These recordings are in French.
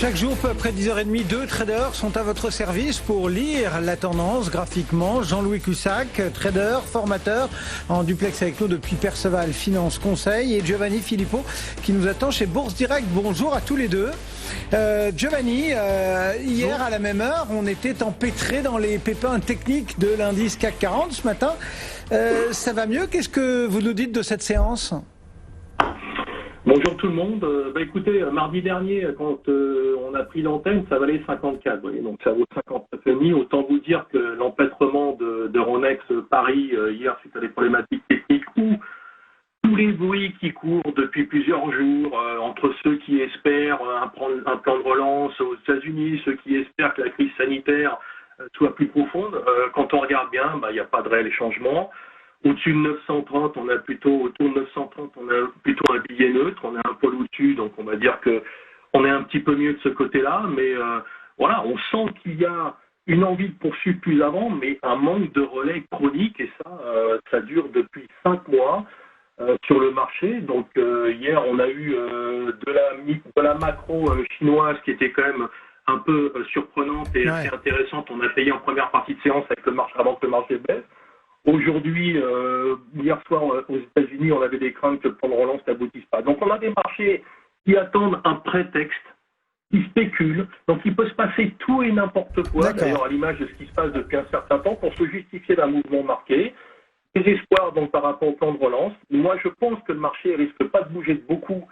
Chaque jour, peu après 10h30, deux traders sont à votre service pour lire la tendance graphiquement. Jean-Louis Cussac, trader, formateur, en duplex avec nous depuis Perceval Finance Conseil, et Giovanni Filippo qui nous attend chez Bourse Direct. Bonjour à tous les deux. Giovanni, hier à la même heure, on était empêtré dans les pépins techniques de l'indice CAC 40 ce matin. Ça va mieux? Qu'est-ce que vous nous dites de cette séance? Bonjour tout le monde. Écoutez, mardi dernier, quand on a pris l'antenne, ça valait 54. Vous voyez, donc ça vaut 59,5. Autant vous dire que l'empêtrement d'Euronext Paris hier suite à des problématiques techniques ou tous les bruits qui courent depuis plusieurs jours entre ceux qui espèrent un plan de relance aux États-Unis, ceux qui espèrent que la crise sanitaire soit plus profonde, quand on regarde bien, il n'y a pas de réel changement. Au-dessus de 930, on a plutôt, autour de 930, on a plutôt un billet neutre, on est un peu au-dessus, donc on va dire que on est un petit peu mieux de ce côté-là, mais voilà, on sent qu'il y a une envie de poursuivre plus avant, mais un manque de relais chronique, et ça dure depuis 5 mois sur le marché. Donc hier, on a eu de la macro chinoise qui était quand même un peu surprenante et assez intéressante. On a payé en première partie de séance avec le marché avant que le marché baisse. Aujourd'hui, hier soir aux États-Unis, on avait des craintes que le plan de relance n'aboutisse pas. Donc on a des marchés qui attendent un prétexte, qui spéculent. Donc il peut se passer tout et n'importe quoi, d'ailleurs à l'image de ce qui se passe depuis un certain temps, pour se justifier d'un mouvement marqué. Des espoirs donc par rapport au plan de relance. Moi je pense que le marché risque pas de bouger de beaucoup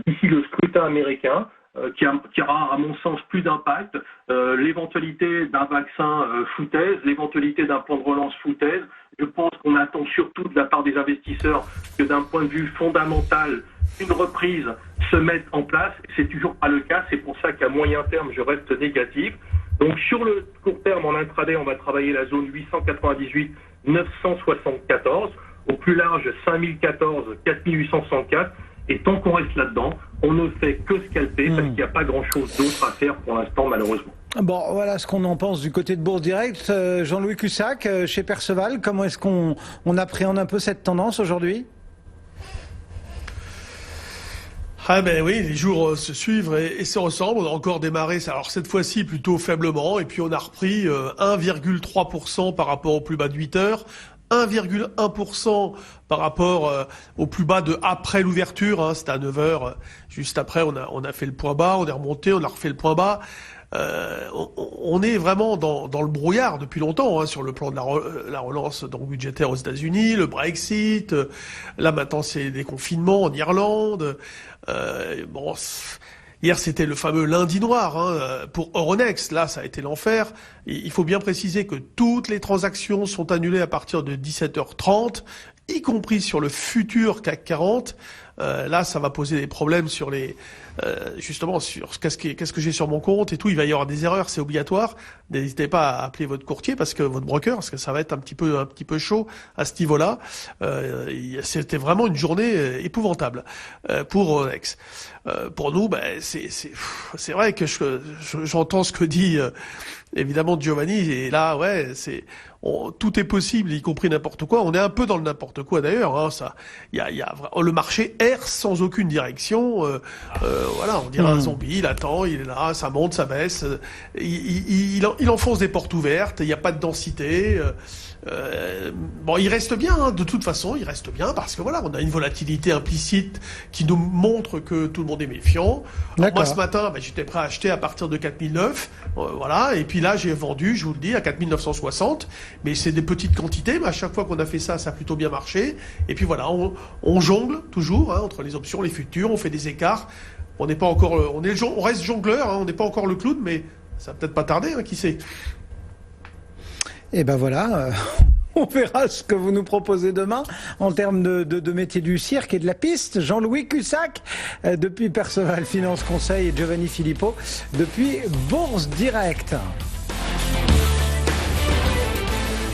d'ici le scrutin américain. Qui aura, à mon sens, plus d'impact. L'éventualité d'un vaccin foutaise, l'éventualité d'un plan de relance foutaise. Je pense qu'on attend surtout de la part des investisseurs que d'un point de vue fondamental, une reprise se mette en place. C'est toujours pas le cas. C'est pour ça qu'à moyen terme, je reste négatif. Donc sur le court terme, en intraday, on va travailler la zone 898-974. Au plus large, 5014-4864. Et tant qu'on reste là-dedans, on ne fait que scalper parce qu'il n'y a pas grand-chose d'autre à faire pour l'instant, malheureusement. Bon, voilà ce qu'on en pense du côté de Bourse Direct. Jean-Louis Cussac, chez Perceval, comment est-ce qu'on appréhende un peu cette tendance aujourd'hui? Ah ben oui, les jours se suivent et se ressemblent. On a encore démarré, alors cette fois-ci plutôt faiblement, et puis on a repris 1,3% par rapport au plus bas de 8 heures. 1,1% par rapport au plus bas de après l'ouverture, c'était à 9h, juste après on a fait le point bas, on est remonté, on a refait le point bas. On est vraiment dans le brouillard depuis longtemps sur le plan de la relance donc budgétaire aux États-Unis, le Brexit, là maintenant c'est des confinements en Irlande. Hier, c'était le fameux lundi noir pour Euronext. Là, ça a été l'enfer. Il faut bien préciser que toutes les transactions sont annulées à partir de 17h30, y compris sur le futur CAC 40. Là, ça va poser des problèmes sur justement sur qu'est-ce que j'ai sur mon compte et tout. Il va y avoir des erreurs, c'est obligatoire. N'hésitez pas à appeler votre courtier votre broker, parce que ça va être un petit peu chaud à ce niveau-là. C'était vraiment une journée épouvantable pour Euronext. Pour nous, c'est vrai que j'entends ce que dit évidemment Giovanni, et là tout est possible, y compris n'importe quoi. On est un peu dans le n'importe quoi d'ailleurs. Le marché erre sans aucune direction. Voilà, on dirait un zombie. Il attend, il est là, ça monte, ça baisse. Il enfonce des portes ouvertes. Il n'y a pas de densité. Il reste bien. De toute façon, il reste bien parce que voilà, on a une volatilité implicite qui nous montre que tout le monde est méfiant. Alors, moi, ce matin, j'étais prêt à acheter à partir de 4009. Voilà, et puis là, j'ai vendu, je vous le dis, à 4960. Mais c'est des petites quantités, mais à chaque fois qu'on a fait ça, ça a plutôt bien marché. Et puis voilà, on jongle toujours entre les options, les futurs, on fait des écarts. On n'est pas encore, on reste jongleur, on n'est pas encore le clown, mais ça va peut-être pas tarder, qui sait. Et ben voilà, on verra ce que vous nous proposez demain en termes de métier du cirque et de la piste. Jean-Louis Cussac depuis Perceval Finance Conseil et Giovanni Filippo depuis Bourse Direct.